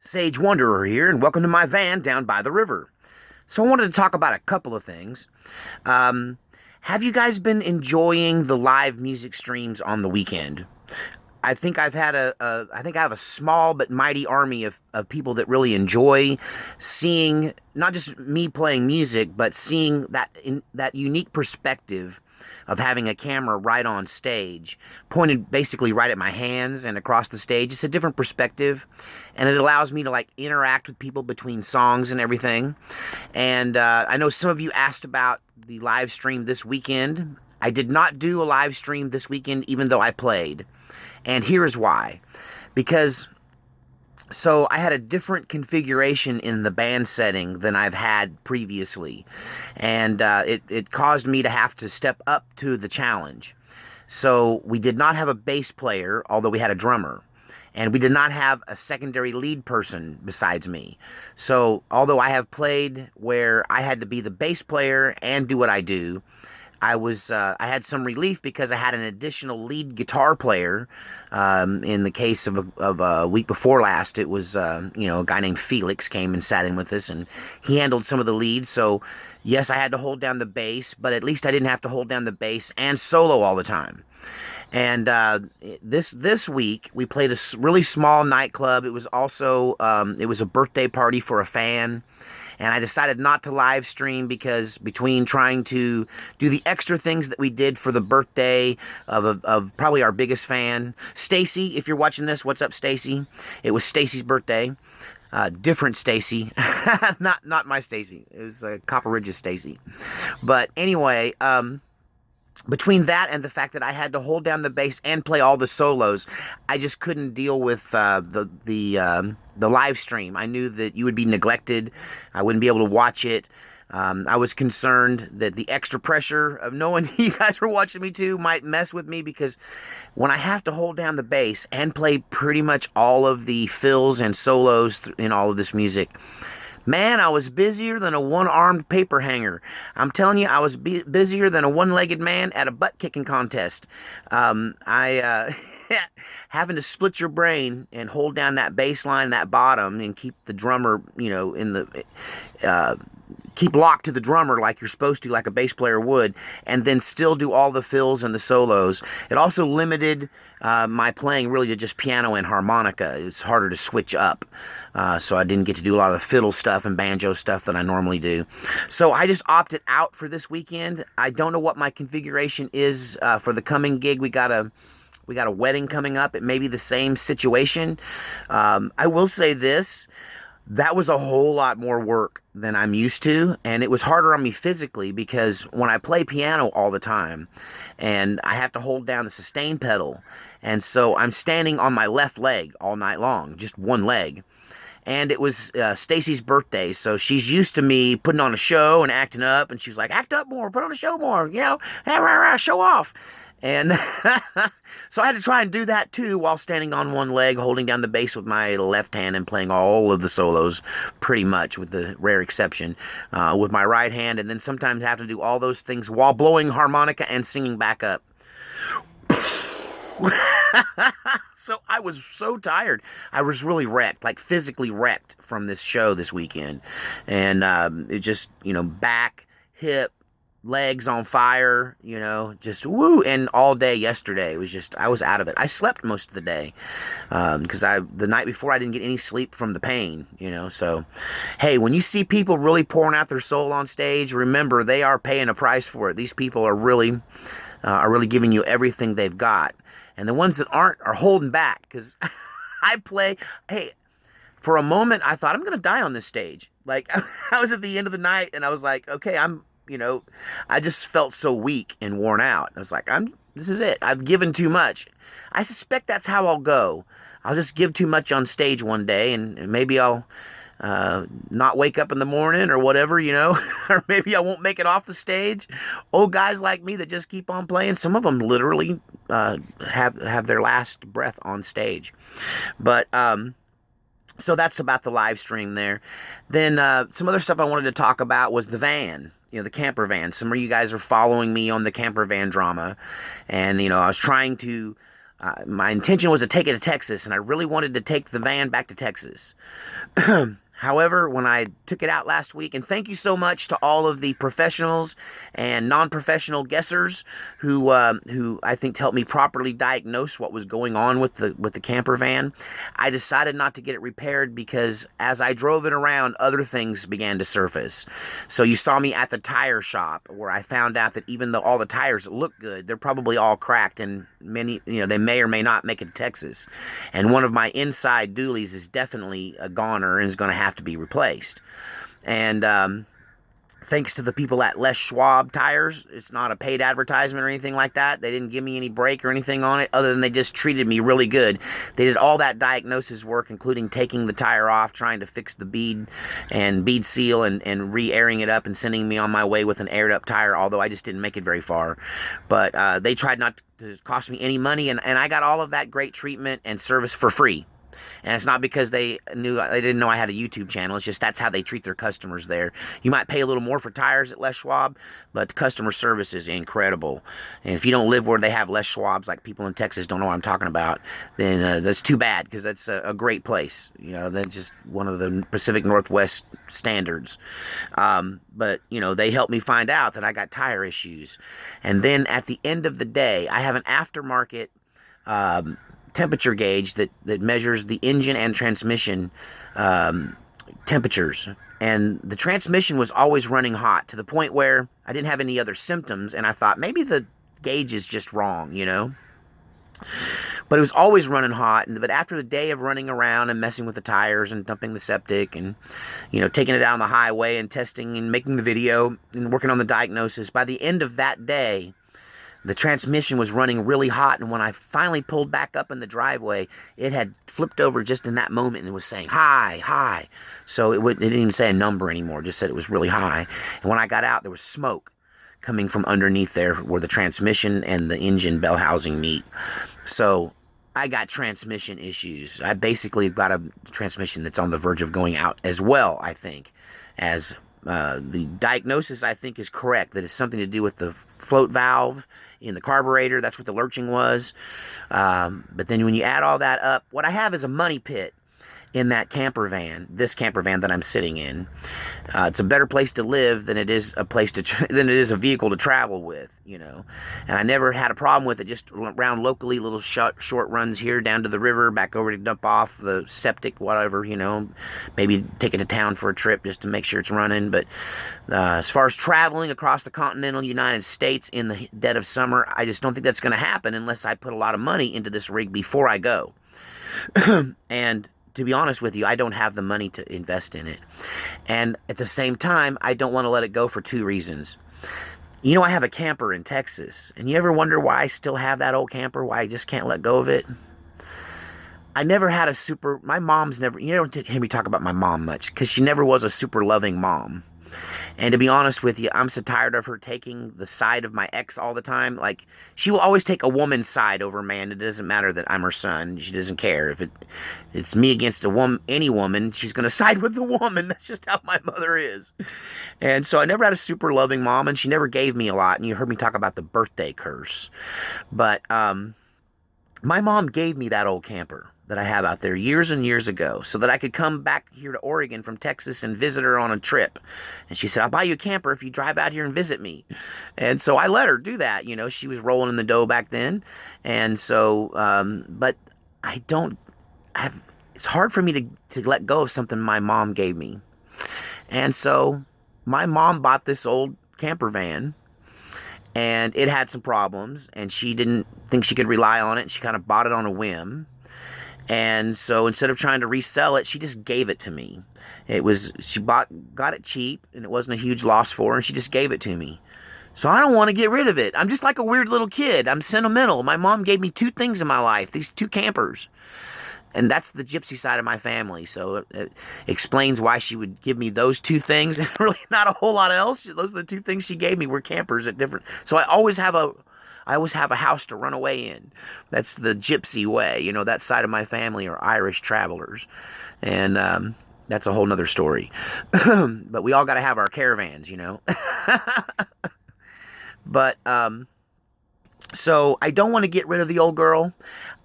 Sage Wanderer here, and welcome to my van down by the river. So, I wanted to talk about a couple of things. Um, have you guys been enjoying the live music streams on the weekend? I think I think I have a small but mighty army of people that really enjoy seeing not just me playing music, but seeing that unique perspective of having a camera right on stage, pointed basically right at my hands and across the stage. It's a different perspective, and it allows me to like interact with people between songs and everything. And I know some of you asked about the live stream this weekend. I did not do a live stream this weekend, even though I played. And here's why. Because I had a different configuration in the band setting than I've had previously. And it caused me to have to step up to the challenge. So we did not have a bass player, although we had a drummer. And we did not have a secondary lead person besides me. So although I have played where I had to be the bass player and do what I do, I had some relief because I had an additional lead guitar player. In the case of a week before last, it was a guy named Felix came and sat in with us, and he handled some of the leads. So yes, I had to hold down the bass, but at least I didn't have to hold down the bass and solo all the time. And this week we played a really small nightclub. It was also it was a birthday party for a fan. And I decided not to live stream because between trying to do the extra things that we did for the birthday of probably our biggest fan, Stacy, if you're watching this, what's up, Stacy? It was Stacy's birthday. Different Stacy, not my Stacy. It was Copper Ridge's Stacy. But anyway, between that and the fact that I had to hold down the bass and play all the solos, I just couldn't deal with the live stream. I knew that you would be neglected. I wouldn't be able to watch it. I was concerned that the extra pressure of knowing you guys were watching me too might mess with me, because when I have to hold down the bass and play pretty much all of the fills and solos in all of this music, man, I was busier than a one-armed paper hanger. I'm telling you, I was busier than a one-legged man at a butt-kicking contest. I having to split your brain and hold down that bass line, that bottom, and keep the drummer, in the keep locked to the drummer like you're supposed to, like a bass player would, and then still do all the fills and the solos. It also limited my playing really to just piano and harmonica. It's harder to switch up, so I didn't get to do a lot of the fiddle stuff and banjo stuff that I normally do. So I just opted out for this weekend. I don't know what my configuration is for the coming gig. We got a wedding coming up. It may be the same situation. I will say this. That was a whole lot more work than I'm used to, and it was harder on me physically because when I play piano all the time and I have to hold down the sustain pedal, and so I'm standing on my left leg all night long, just one leg. And it was Stacy's birthday, so she's used to me putting on a show and acting up, and she was like, act up more, put on a show more, show off. And so I had to try and do that too while standing on one leg, holding down the bass with my left hand and playing all of the solos, pretty much, with the rare exception, with my right hand, and then sometimes have to do all those things while blowing harmonica and singing back up. So I was so tired. I was really wrecked, like physically wrecked from this show this weekend. And it just, back, hip, legs on fire, just woo. And all day yesterday, it was just, I was out of it. I slept most of the day because the night before I didn't get any sleep from the pain, So, hey, when you see people really pouring out their soul on stage, remember they are paying a price for it. These people are really giving you everything they've got. And the ones that aren't are holding back, because hey, for a moment, I thought I'm going to die on this stage. Like, I was at the end of the night, and I was like, okay, I just felt so weak and worn out. I was like, this is it. I've given too much. I suspect that's how I'll go. I'll just give too much on stage one day, and maybe I'll not wake up in the morning or whatever, or maybe I won't make it off the stage. Old guys like me that just keep on playing, some of them literally have their last breath on stage. But so that's about the live stream there. Then some other stuff I wanted to talk about was the van. The camper van. Some of you guys are following me on the camper van drama. And, I was trying to My intention was to take it to Texas, and I really wanted to take the van back to Texas. However, when I took it out last week, and thank you so much to all of the professionals and non-professional guessers who I think helped me properly diagnose what was going on with the camper van, I decided not to get it repaired because as I drove it around, other things began to surface. So you saw me at the tire shop where I found out that even though all the tires look good, they're probably all cracked, and many, they may or may not make it to Texas. And one of my inside dualies is definitely a goner and is going to have to be replaced. And thanks to the people at Les Schwab Tires, it's not a paid advertisement or anything like that. They didn't give me any break or anything on it, other than they just treated me really good. They did all that diagnosis work, including taking the tire off, trying to fix the bead seal, and re-airing it up and sending me on my way with an aired up tire, although I just didn't make it very far. But they tried not to cost me any money, and I got all of that great treatment and service for free. And it's not because they didn't know I had a YouTube channel. It's just that's how they treat their customers there. You might pay a little more for tires at Les Schwab, but customer service is incredible. And if you don't live where they have Les Schwabs, like people in Texas don't know what I'm talking about, then that's too bad, because that's a great place. That's just one of the Pacific Northwest standards. But they helped me find out that I got tire issues. And then at the end of the day, I have an aftermarket temperature gauge that measures the engine and transmission temperatures. And the transmission was always running hot to the point where I didn't have any other symptoms, and I thought maybe the gauge is just wrong, But it was always running hot. But after the day of running around and messing with the tires and dumping the septic and, taking it out on the highway and testing and making the video and working on the diagnosis, by the end of that day, the transmission was running really hot, and when I finally pulled back up in the driveway, it had flipped over just in that moment and was saying, "High, high." So it didn't even say a number anymore, just said it was really high. And when I got out, there was smoke coming from underneath there where the transmission and the engine bell housing meet. So I got transmission issues. I basically got a transmission that's on the verge of going out as well, I think, as the diagnosis, I think, is correct, that it's something to do with the float valve in the carburetor. That's what the lurching was. But then when you add all that up, what I have is a money pit in that camper van, this camper van that I'm sitting in. It's a better place to live than it is a place than it is a vehicle to travel with, And I never had a problem with it. Just around locally, little short runs here down to the river, back over to dump off the septic, whatever, Maybe take it to town for a trip just to make sure it's running. But as far as traveling across the continental United States in the dead of summer, I just don't think that's going to happen unless I put a lot of money into this rig before I go. And to be honest with you, I don't have the money to invest in it. And at the same time, I don't want to let it go for two reasons. I have a camper in Texas, and you ever wonder why I still have that old camper, why I just can't let go of it? I never had my mom's never, you don't hear me talk about my mom much, because she never was a super loving mom. And to be honest with you, I'm so tired of her taking the side of my ex all the time. Like, she will always take a woman's side over a man. It doesn't matter that I'm her son. She doesn't care. If it's me against any woman, she's going to side with the woman. That's just how my mother is. And so I never had a super loving mom, and she never gave me a lot. And you heard me talk about the birthday curse. But my mom gave me that old camper that I have out there years and years ago so that I could come back here to Oregon from Texas and visit her on a trip. And she said, "I'll buy you a camper if you drive out here and visit me." And so I let her do that. She was rolling in the dough back then. And so, but it's hard for me to let go of something my mom gave me. And so my mom bought this old camper van, and it had some problems, and she didn't think she could rely on it. And she kind of bought it on a whim. And so instead of trying to resell it, she just gave it to me. She got it cheap, and it wasn't a huge loss for her, and she just gave it to me. So I don't want to get rid of it. I'm just like a weird little kid. I'm sentimental. My mom gave me two things in my life, these two campers. And that's the gypsy side of my family. So it explains why she would give me those two things, and really not a whole lot else. Those are the two things she gave me, were campers at different. So I always have a house to run away in. That's the gypsy way. That side of my family are Irish travelers. And that's a whole nother story. But we all got to have our caravans, But so I don't want to get rid of the old girl.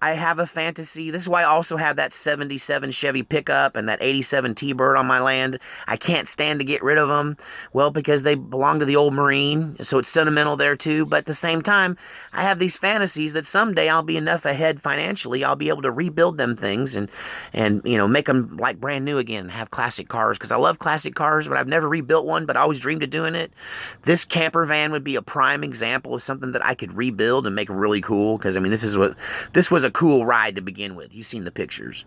I have a fantasy. This is why I also have that 77 Chevy pickup and that 87 T-Bird on my land. I can't stand to get rid of them. Well, because they belong to the old Marine, so it's sentimental there too. But at the same time, I have these fantasies that someday I'll be enough ahead financially, I'll be able to rebuild them things and make them like brand new again, have classic cars. Because I love classic cars, but I've never rebuilt one, but I always dreamed of doing it. This camper van would be a prime example of something that I could rebuild and make really cool. Because I mean, this was a cool ride to begin with. You've seen the pictures.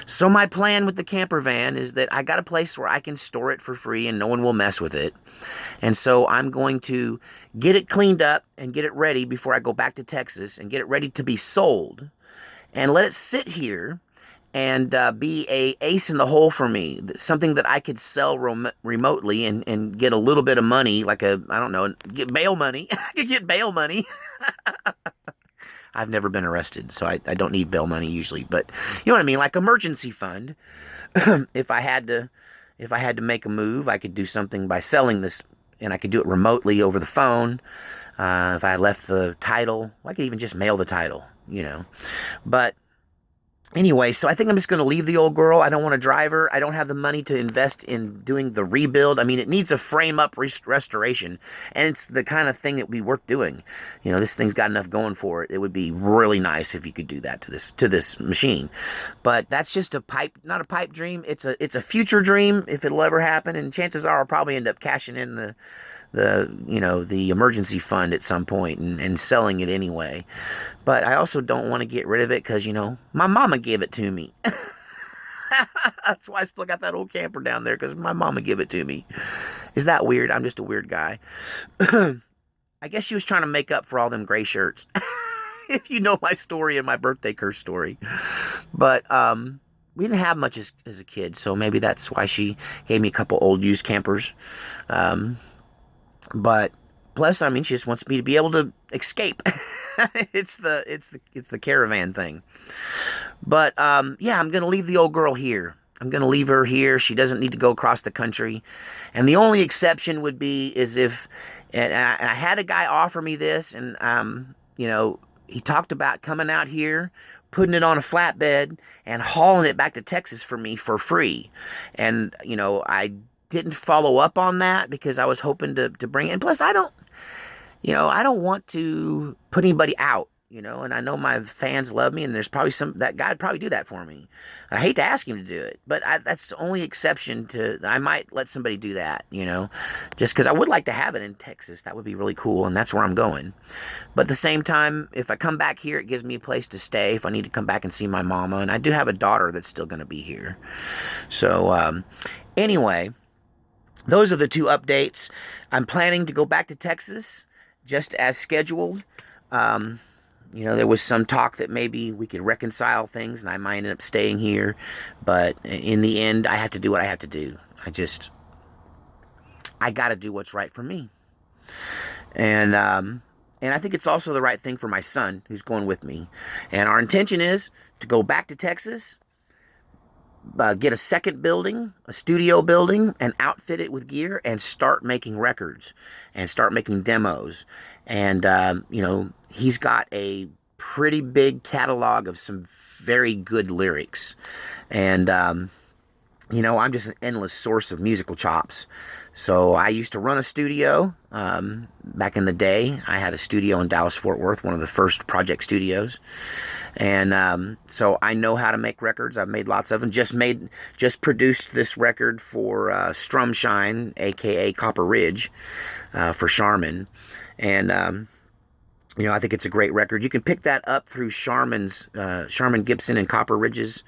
So my plan with the camper van is that I got a place where I can store it for free and no one will mess with it. And so I'm going to get it cleaned up and get it ready before I go back to Texas and get it ready to be sold and let it sit here and be a ace in the hole for me. Something that I could sell remotely and get a little bit of money, like I don't know, get bail money. I could get bail money. I've never been arrested, so I don't need bail money usually. But you know what I mean, like emergency fund. If I had to make a move, I could do something by selling this, and I could do it remotely over the phone. If I left the title, I could even just mail the title, But anyway, so I think I'm just going to leave the old girl. I don't want to drive her. I don't have the money to invest in doing the rebuild. I mean, it needs a frame-up restoration, and it's the kind of thing that would be worth doing. This thing's got enough going for it. It would be really nice if you could do that to this machine. But that's just not a pipe dream. It's a future dream if it'll ever happen, and chances are I'll probably end up cashing in the emergency fund at some point and selling it anyway. But I also don't want to get rid of it because, my mama gave it to me. That's why I still got that old camper down there, because my mama gave it to me. Is that weird? I'm just a weird guy. I guess she was trying to make up for all them gray shirts. If you know my story and my birthday curse story. But, we didn't have much as a kid, so maybe that's why she gave me a couple old used campers. But plus, I mean, she just wants me to be able to escape. It's the caravan thing. But yeah, I'm gonna leave the old girl here. I'm gonna leave her here. She doesn't need to go across the country. And the only exception would be is if, and I had a guy offer me this, and he talked about coming out here, putting it on a flatbed, and hauling it back to Texas for me for free. And I didn't follow up on that because I was hoping to bring it. And plus, I don't want to put anybody out, and I know my fans love me, and there's probably that guy'd probably do that for me. I hate to ask him to do it, but that's the only exception I might let somebody do that, just because I would like to have it in Texas. That would be really cool, and that's where I'm going. But at the same time, if I come back here, it gives me a place to stay if I need to come back and see my mama, and I do have a daughter that's still going to be here. So, anyway, those are the two updates. I'm planning to go back to Texas just as scheduled. There was some talk that maybe we could reconcile things and I might end up staying here. But in the end, I have to do what I have to do. I got to do what's right for me. And I think it's also the right thing for my son who's going with me. And our intention is to go back to Texas, get a second building, a studio building, and outfit it with gear and start making records and start making demos. And, he's got a pretty big catalog of some very good lyrics. And, I'm just an endless source of musical chops. So I used to run a studio back in the day. I had a studio in Dallas-Fort Worth, one of the first project studios. And so I know how to make records. I've made lots of them. Just produced this record for Strumshine, a.k.a. Copper Ridge, for Charmin. And, I think it's a great record. You can pick that up through Charmin Gibson and Copper Ridge's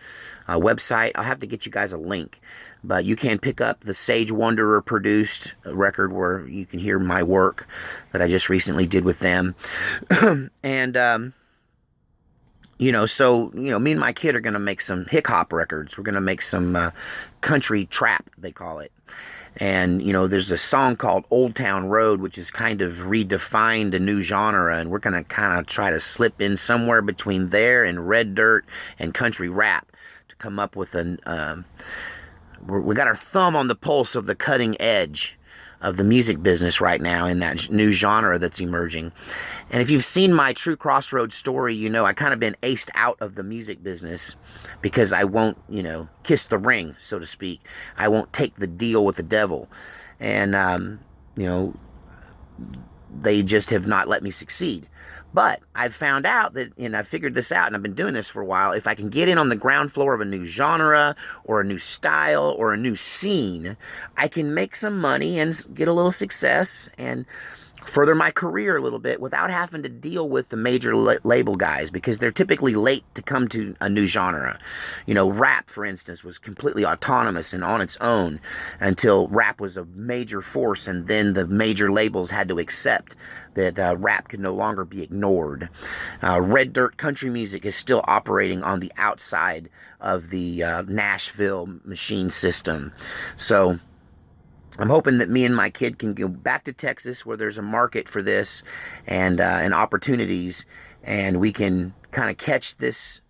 website. I'll have to get you guys a link. But you can pick up the Sage Wanderer produced record where you can hear my work that I just recently did with them. And, me and my kid are going to make some hip-hop records. We're going to make some country trap, they call it. And, there's a song called Old Town Road, which is kind of redefined a new genre, and we're going to kind of try to slip in somewhere between there and red dirt and country rap to come up with we got our thumb on the pulse of the cutting edge of the music business right now in that new genre that's emerging. And if you've seen my True Crossroads story, you know I kind of been aced out of the music business because I won't, kiss the ring, so to speak. I won't take the deal with the devil. And, you know, they just have not let me succeed. But I've found out that, and I've figured this out, and I've been doing this for a while, if I can get in on the ground floor of a new genre, or a new style, or a new scene, I can make some money and get a little success, and further my career a little bit without having to deal with the major label guys, because they're typically late to come to a new genre. Rap, for instance, was completely autonomous and on its own until rap was a major force, and then the major labels had to accept that rap could no longer be ignored. Red Dirt country music is still operating on the outside of the Nashville machine system. So I'm hoping that me and my kid can go back to Texas where there's a market for this and opportunities, and we can kind of catch this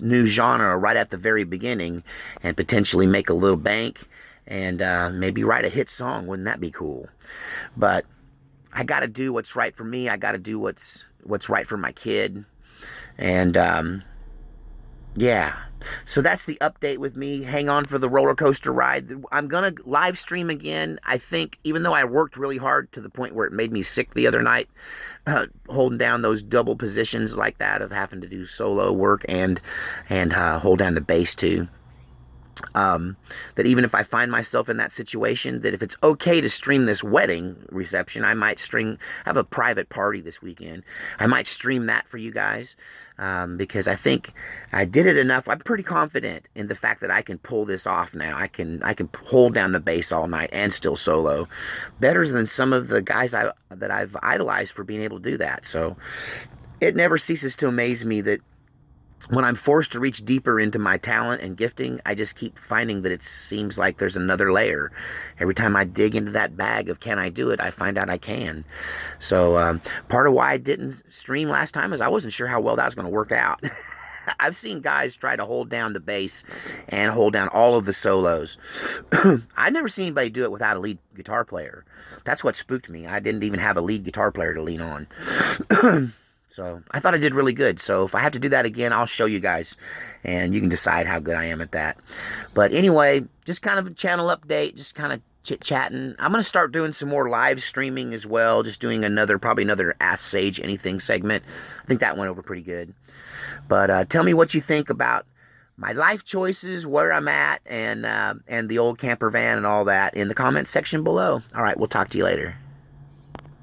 new genre right at the very beginning and potentially make a little bank and maybe write a hit song. Wouldn't that be cool? But I got to do what's right for me. I got to do what's right for my kid. And yeah. So that's the update with me. Hang on for the roller coaster ride. I'm going to live stream again. I think, even though I worked really hard to the point where it made me sick the other night, holding down those double positions like that of having to do solo work and hold down the bass too. That even if I find myself in that situation, that if it's okay to stream this wedding reception, I might have a private party this weekend. I might stream that for you guys, because I think I did it enough. I'm pretty confident in the fact that I can pull this off now. I can hold down the bass all night and still solo, better than some of the guys that I've idolized for being able to do that. So it never ceases to amaze me that when I'm forced to reach deeper into my talent and gifting, I just keep finding that it seems like there's another layer. Every time I dig into that bag of can I do it, I find out I can. So part of why I didn't stream last time is I wasn't sure how well that was going to work out. I've seen guys try to hold down the bass and hold down all of the solos. I've never seen anybody do it without a lead guitar player. That's what spooked me. I didn't even have a lead guitar player to lean on. So I thought I did really good. So if I have to do that again, I'll show you guys, and you can decide how good I am at that. But anyway, just kind of a channel update, just kind of chit-chatting. I'm going to start doing some more live streaming as well, just doing probably another Ask Sage Anything segment. I think that went over pretty good. But tell me what you think about my life choices, where I'm at, and the old camper van and all that in the comments section below. All right, we'll talk to you later.